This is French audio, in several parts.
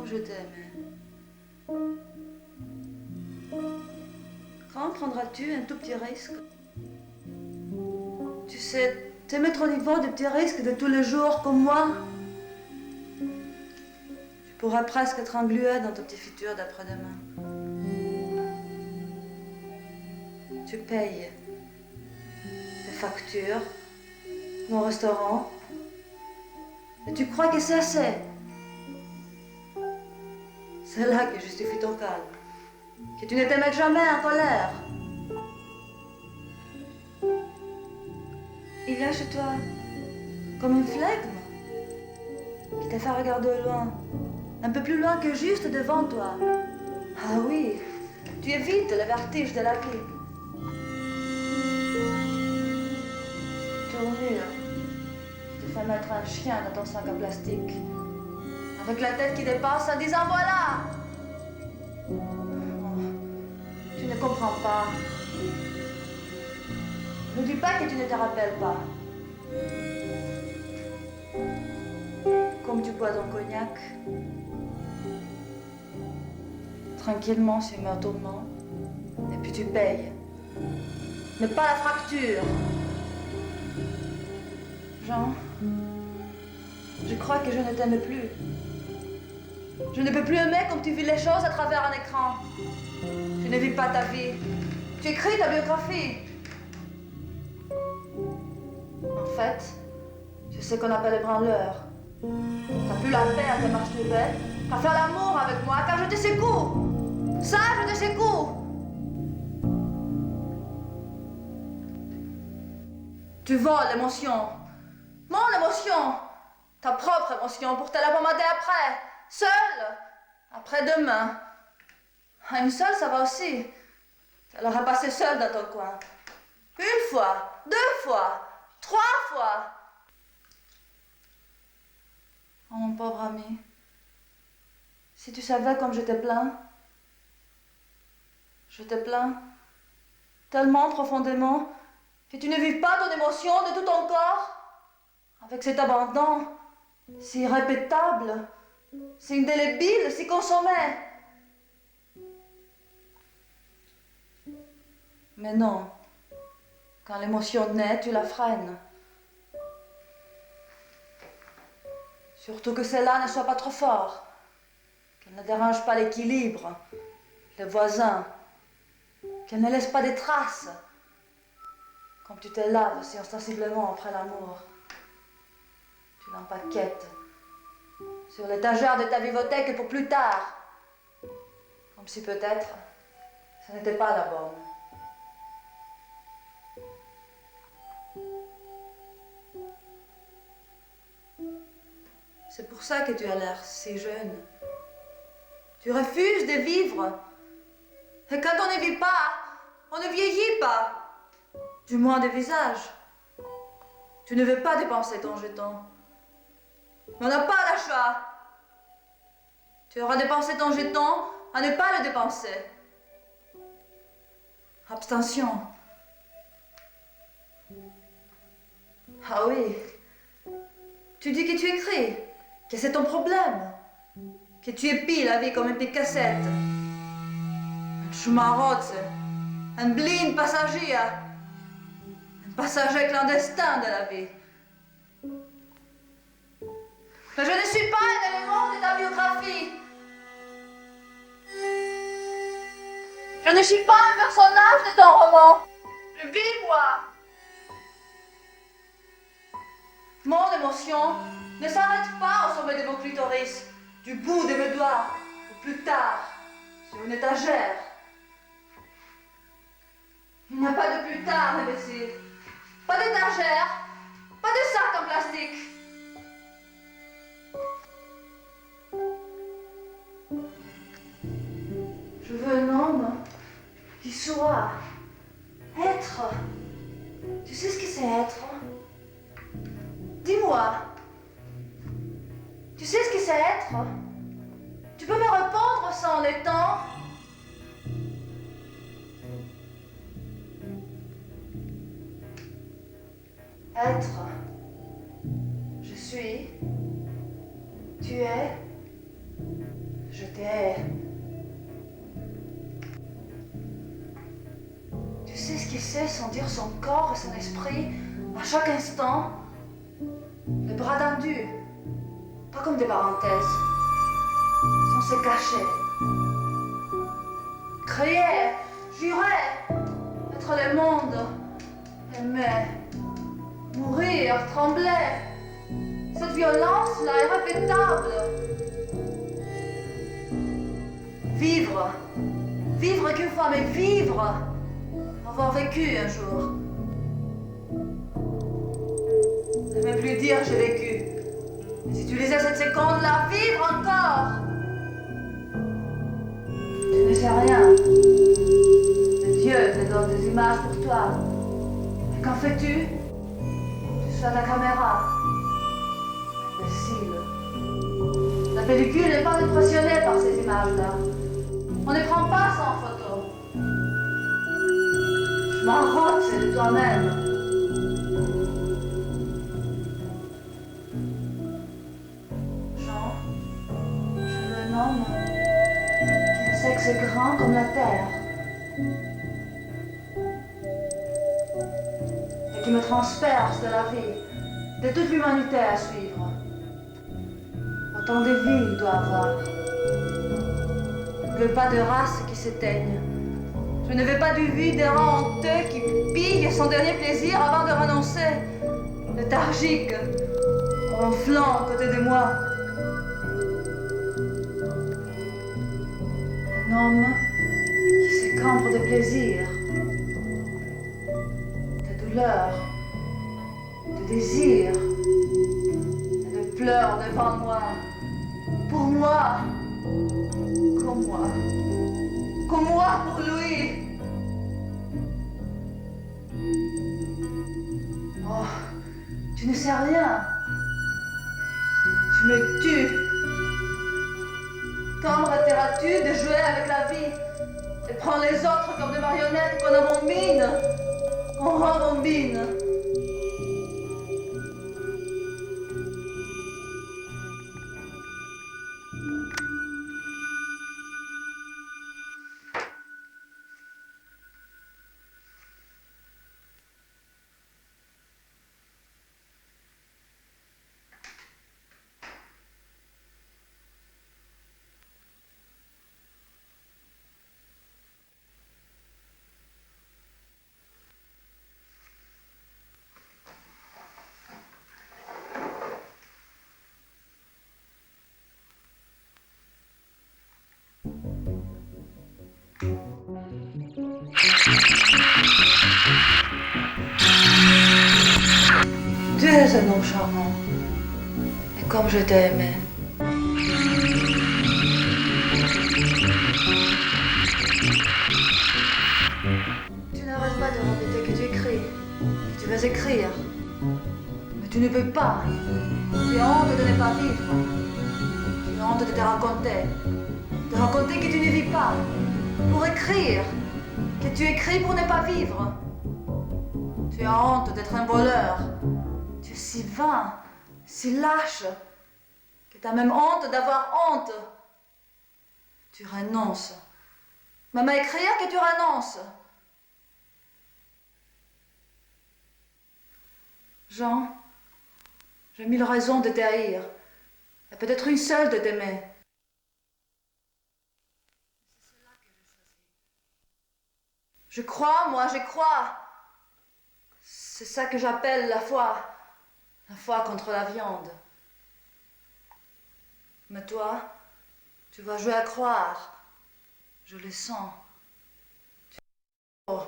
je t'aimais. Quand prendras-tu un tout petit risque? Tu sais, te mettre au niveau des petits risques de tous les jours comme moi. Tu pourras presque être englué dans ton petit futur d'après-demain. Tu payes tes factures, mon restaurant, et tu crois que c'est assez. C'est là que justifie ton calme, que tu ne te mettes jamais en colère. Il y a chez toi comme une flegme qui te fait regarder au loin, un peu plus loin que juste devant toi. Ah oui, tu évites le vertige de la vie. Tournure, tu te fais mettre un chien dans ton sac en plastique, avec la tête qui dépasse en disant voilà. Oh, tu ne comprends pas. Ne dis pas que tu ne te rappelles pas. Comme tu bois ton cognac, tranquillement sur mon tourment, et puis tu payes. Mais pas la fracture. Jean, je crois que je ne t'aime plus. Je ne peux plus aimer comme tu vis les choses à travers un écran. Tu ne vis pas ta vie. Tu écris ta biographie. En fait, c'est ce qu'on appelle le branleur. T'as plus la peine de masturber qu'à faire l'amour avec moi, car je te secoue. Ça, je te secoue. Tu voles l'émotion. Mon émotion. Ta propre émotion pour te la pommader après. Seule. Après-demain. Ah, une seule, ça va aussi. Tu l'auras passé seule dans ton coin. Une fois, 2 fois, 3 fois. Oh, mon pauvre ami. Si tu savais comme je te plains. Je te plains tellement profondément que tu ne vis pas ton émotion de tout ton corps. Avec cet abandon si répétable, si indélébile, si consommé. Mais non, quand l'émotion naît, tu la freines. Surtout que celle-là ne soit pas trop fort, qu'elle ne dérange pas l'équilibre, les voisins, qu'elle ne laisse pas des traces, comme tu te laves si ostensiblement après l'amour. Tu l'empaquettes sur l'étagère de ta bibliothèque pour plus tard, comme si peut-être ce n'était pas la bonne. C'est pour ça que tu as l'air si jeune. Tu refuses de vivre. Et quand on ne vit pas, on ne vieillit pas. Du moins de visage. Tu ne veux pas dépenser ton jeton. Mais on n'a pas le choix. Tu auras dépensé ton jeton à ne pas le dépenser. Abstention. Ah oui. Tu dis que tu écris, que c'est ton problème, que tu épies la vie comme une petite cassette. Un schmarotz, un blind passager, un passager clandestin de la vie. Mais je ne suis pas un élément de ta biographie. Je ne suis pas un personnage de ton roman. Je vis moi. Mon émotion ne s'arrête pas au sommet de mon clitoris, du bout de mes doigts, ou plus tard, sur une étagère. Il n'y a pas de plus tard, imbécile. Pas d'étagère, pas de sac en plastique. Je veux un homme qui soit être. Tu sais ce que c'est être? Dis-moi. Tu sais ce que c'est être? Tu peux me répondre sans le temps? Être. Je suis. Tu es. te hais. Tu sais ce qu'il c'est sentir son corps et son esprit à chaque instant, les bras tendus, pas comme des parenthèses, sans se cacher. Crier, jurer, être le monde, aimer, mourir, trembler. Cette violence-là est répétable. Vivre, vivre qu'une fois, mais vivre, avoir vécu un jour. Ne même plus dire j'ai vécu. Mais utiliser cette seconde-là, vivre encore. Tu ne sais rien. Mais Dieu te donne des images pour toi. Et qu'en fais-tu? Tu sois ta caméra. Imbécile. La pellicule n'est pas impressionnée par ces images-là. On ne prend pas ça en photo. Je m'en rends, c'est de toi-même. Jean, je le nomme qui a un sexe grand comme la terre. Et qui me transperce de la vie, de toute l'humanité à suivre. Autant de vie il doit avoir. Je ne veux pas de race qui s'éteigne. Je ne veux pas du vide errant honteux qui pille son dernier plaisir avant de renoncer. Léthargique, ronflant à côté de moi. Un homme qui s'écambre de plaisir, de douleur, de désir, et de pleurs devant moi. Pour moi, comme moi, comme moi pour lui. Oh, tu ne sais rien. Tu me tues. Quand arrêteras-tu de jouer avec la vie et prendre les autres comme des marionnettes qu'on abombine, qu'on rembobine? Tu es un homme charmant, et comme je t'ai aimé. Tu n'arrêtes pas de répéter que tu écris, que tu vas écrire, mais tu ne peux pas. Tu as honte de ne pas vivre. Tu as honte de te raconter, de raconter que tu ne vis pas, pour écrire, que tu écris pour ne pas vivre. Tu as honte d'être un voleur. Tu es si vain, si lâche, que tu as même honte d'avoir honte. Tu renonces. Même à écrire que tu renonces. Jean, j'ai mille raisons de t'haïr, et peut-être une seule de t'aimer. C'est cela que j'ai choisi. Je crois, moi, je crois. C'est ça que j'appelle la foi contre la viande. Mais toi, tu vas jouer à croire. Je le sens. Oh,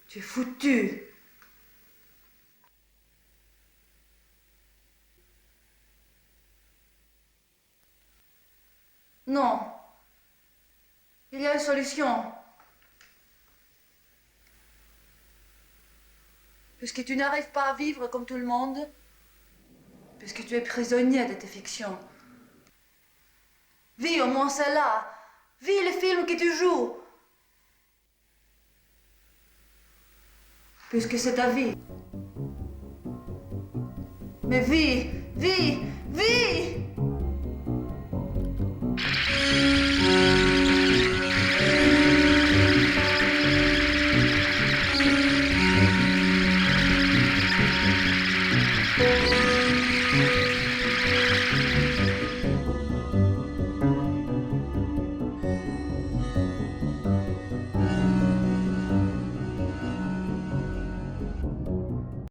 tu es foutu. Non. Il y a une solution. Puisque tu n'arrives pas à vivre comme tout le monde, puisque tu es prisonnier de tes fictions. Vis au moins cela. Vis le film que tu joues. Puisque c'est ta vie. Mais vis, vis, vis!